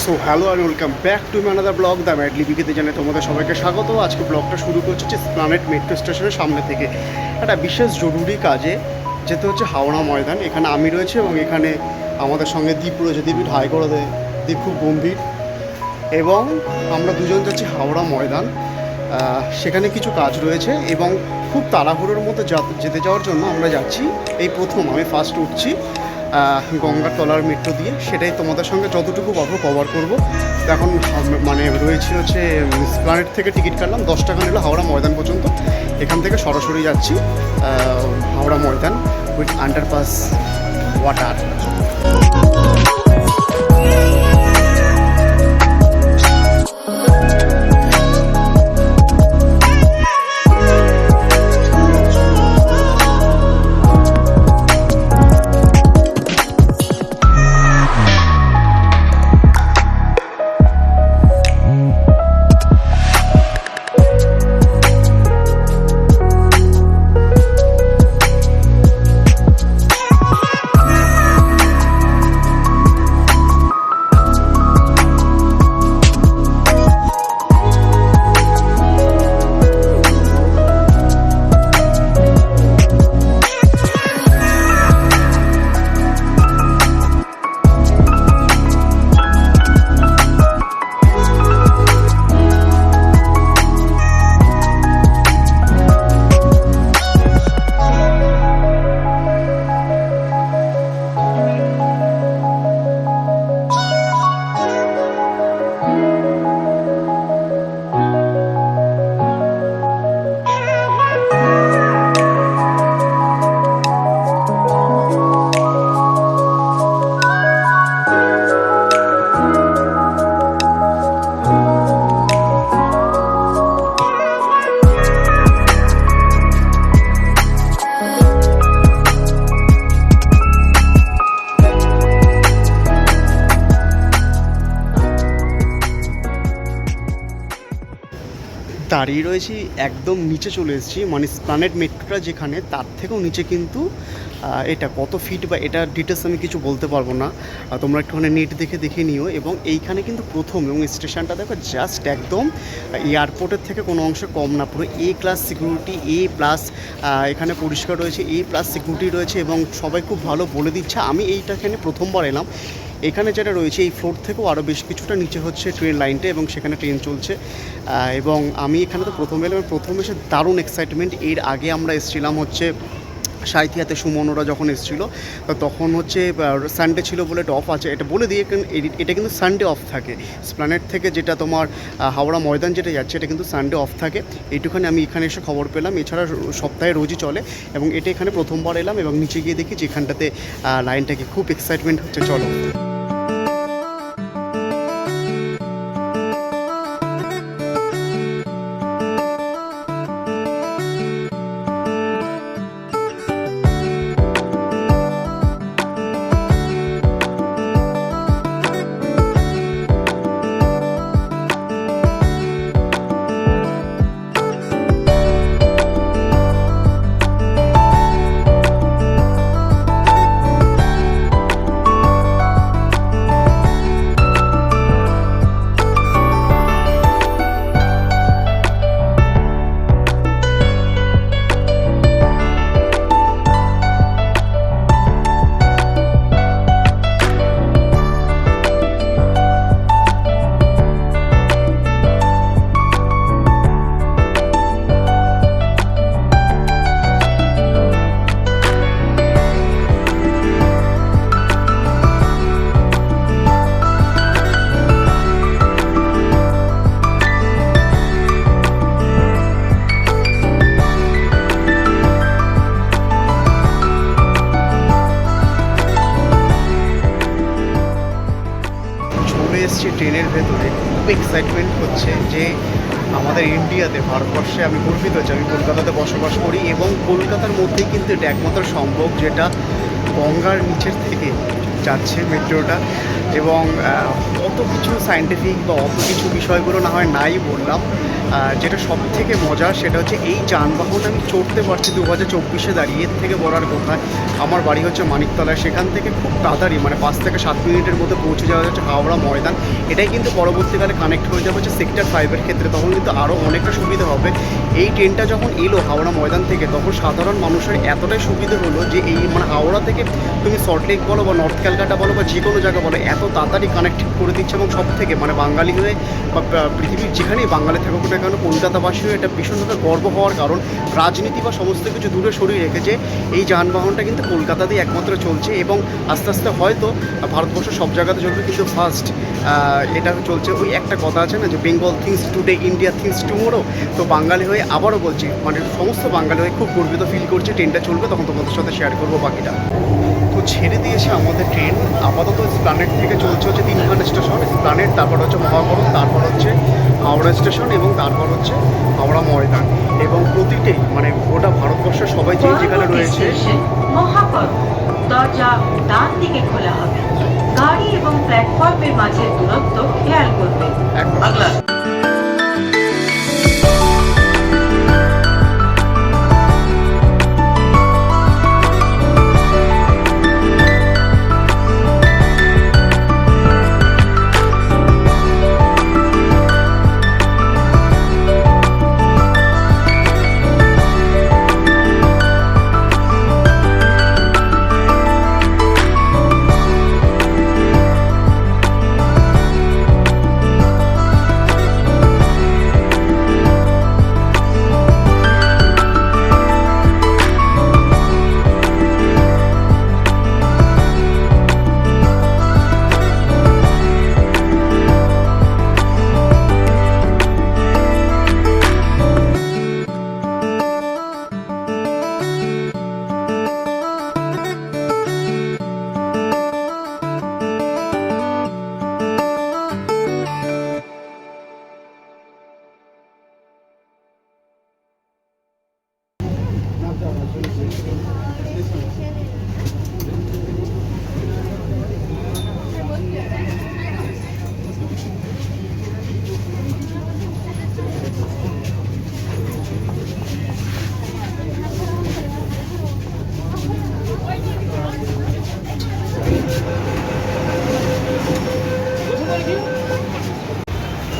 So hello আর welcome back to another blog the mad লিপিকেতে জানাই তোমাদের সবাইকে স্বাগত। আজকে ব্লগটা শুরু করছে প্ল্যানেট মেট্রো স্টেশনের সামনে থেকে। একটা বিশেষ জরুরি কাজে যেতে হচ্ছে হাওড়া ময়দান। এখানে আমি রয়েছে এবং এখানে আমাদের সঙ্গে দীপ রয়েছে। দীপ হাই করে দেয়। দীপ খুব গম্ভীর এবং আমরা দুজন যাচ্ছি হাওড়া ময়দান। সেখানে কিছু কাজ রয়েছে এবং খুব তাড়াহুড়োর মতো যেতে যাওয়ার জন্য আমরা যাচ্ছি। এই প্রথম আমি ফার্স্ট উঠছি গঙ্গার তলার মেট্রো দিয়ে। সেটাই তোমাদের সঙ্গে যতটুকু পাবো কভার করবো। তো এখন মানে রয়েছে হচ্ছে প্ল্যানেট থেকে টিকিট কাটলাম, 10 টাকা নিল হাওড়া ময়দান পর্যন্ত। এখান থেকে সরাসরি যাচ্ছি Howrah Maidan with underpass water. দাঁড়িয়ে রয়েছি, একদম নিচে চলে এসেছি। মানে প্ল্যানেট মেট্রোটা যেখানে, তার থেকেও নিচে কিন্তু এটা কত ফিট বা এটা ডিটেলস আমি কিছু বলতে পারবো না। তোমরা একটুখানি নেট দেখে নিও। এবং এইখানে কিন্তু প্রথম, এবং স্টেশনটা দেখো জাস্ট একদম এয়ারপোর্টের থেকে কোনো অংশে কম না, পুরো এ ক্লাস সিকিউরিটি, এ প্লাস এখানে পরিষ্কার রয়েছে, এ প্লাস সিকিউরিটি রয়েছে এবং সবাই খুব ভালো বলে দিচ্ছে। আমি এইটাখানে প্রথমবার এলাম। এখানে যেটা রয়েছে এই ফ্লোর থেকেও আরও বেশ কিছুটা নিচে হচ্ছে ট্রেন লাইনটা এবং সেখানে ট্রেন চলছে। এবং আমি এখানে তো প্রথম এলাম, প্রথম এসে দারুণ এক্সাইটমেন্ট। এর আগে আমরা এসেছিলাম হচ্ছে সাঁইথিয়াতে, সুমনরা যখন এসেছিলো তখন হচ্ছে সানডে ছিল বলে অফ আছে, এটা বলে দিয়ে। এটা কিন্তু সানডে অফ থাকে। প্ল্যানেট থেকে যেটা তোমার হাওড়া ময়দান যেটা যাচ্ছে, এটা কিন্তু সানডে অফ থাকে। এইটুখানি আমি এখানে এসে খবর পেলাম। এছাড়া সপ্তাহে রোজই চলে এবং এটা এখানে প্রথমবার এলাম এবং নিচে গিয়ে দেখি যেখানটাতে লাইনটাকে খুব এক্সাইটমেন্ট হচ্ছে। চলো। এসছি ট্রেনের ভেতরে, খুব এক্সাইটমেন্ট হচ্ছে যে আমাদের ইন্ডিয়াতে, ভারতবর্ষে আমি গর্বিত যে আমি কলকাতাতে বসবাস করি এবং কলকাতার মধ্যেই কিন্তু এটা একমাত্র সম্ভব যেটা গঙ্গার নিচের থেকে যাচ্ছে মেট্রোটা। এবং অত কিছু সায়েন্টিফিক বা অত কিছু বিষয়গুলো না হয় নাই বললাম, যেটা সব থেকে মজার সেটা হচ্ছে এই যানবাহন আমি চড়তে পারছি 2024-এ দাঁড়িয়ে। এর থেকে বলার কোথায়, আমার বাড়ি হচ্ছে মানিকতলায়, সেখান থেকে খুব তাড়াতাড়ি মানে 5 থেকে 7 মিনিটের মধ্যে পৌঁছে যাওয়া যাচ্ছে হাওড়া ময়দান। এটাই কিন্তু পরবর্তীকালে কানেক্ট হয়ে যাবে হচ্ছে সেক্টর 5-এর ক্ষেত্রে, তখন কিন্তু আরও অনেকটা সুবিধা হবে। এই ট্রেনটা যখন এলো হাওড়া ময়দান থেকে, তখন সাধারণ মানুষের এতটাই সুবিধা হলো যে এই মানে হাওড়া থেকে তুমি সল্টলেক বলো বা নর্থ ক্যালকাটা বলো বা যে কোনো জায়গা বলো, এত তাড়াতাড়ি কানেক্ট করে দিচ্ছে। এবং সব থেকে মানে বাঙালি হয়ে বা পৃথিবীর যেখানেই বাঙালি থাকুক না কেন, কলকাতাবাসী হয়ে এটা ভীষণভাবে গর্ব হওয়ার কারণ, রাজনীতি বা সমস্ত কিছু দূরে সরিয়ে রেখেছে এই যানবাহনটা কিন্তু কলকাতাতেই একমাত্র চলছে। এবং আস্তে আস্তে হয়তো ভারতবর্ষের সব জায়গাতে চলবে, কিন্তু ফার্স্ট এটা চলছে। ওই একটা কথা আছে না যে Bengal things today, India things tomorrow. তো বাঙালি হয়ে আবারও বলছি, মানে সমস্ত বাঙালি হয়ে খুব গর্বিত ফিল করছে। ট্রেনটা চলবে তখন তোমাদের সাথে শেয়ার করবো বাকিটা। তো ছেড়ে দিয়েছে আমাদের ট্রেন। আপাতত এসপ্ল্যানেড থেকে চলছে হচ্ছে 3খানা স্টেশন, এসপ্ল্যানেড, তারপর হচ্ছে মহাকরণ, তারপর হচ্ছে হাওড়া স্টেশন এবং তারপর হচ্ছে হাওড়া ময়দান। এবং প্রতিটাই মানে গোটা ভারতবর্ষের সবাই যেখানে রয়েছে। মহাকরণ দরজা ডান দিকে খোলা হবে। গাড়ি এবং প্ল্যাটফর্মের মাঝে দূরত্ব খেয়াল করবে।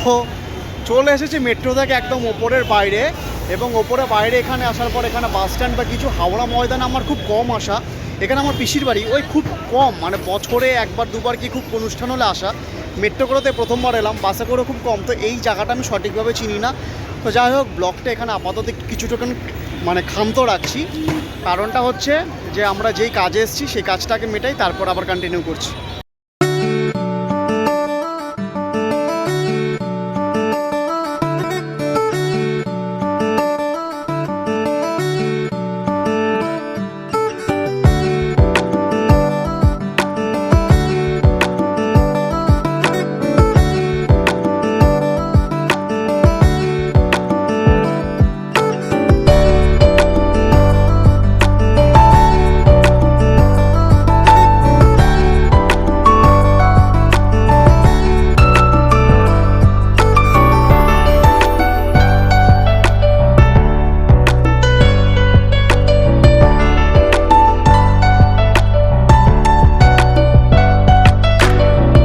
তো চলে এসেছি মেট্রো থেকে একদম ওপরের বাইরে। এবং ওপরে বাইরে এখানে আসার পর এখানে বাস স্ট্যান্ড বা কিছু, হাওড়া ময়দানে আমার খুব কম আসা। এখানে আমার পিসির বাড়ি, ওই খুব কম মানে বছরে একবার দুবার কি খুব অনুষ্ঠান হলে আসা। মেট্রো করেতে প্রথমবার এলাম, বাসে করে খুব কম। তো এই জায়গাটা আমি সঠিকভাবে চিনি না। তো যাই হোক, ব্লগটা এখানে আপাতত কিছুটা মানে ক্ষান্ত রাখছি। কারণটা হচ্ছে যে আমরা যেই কাজে এসেছি সেই কাজটাকে মেটাই, তারপর আবার কন্টিনিউ করছি।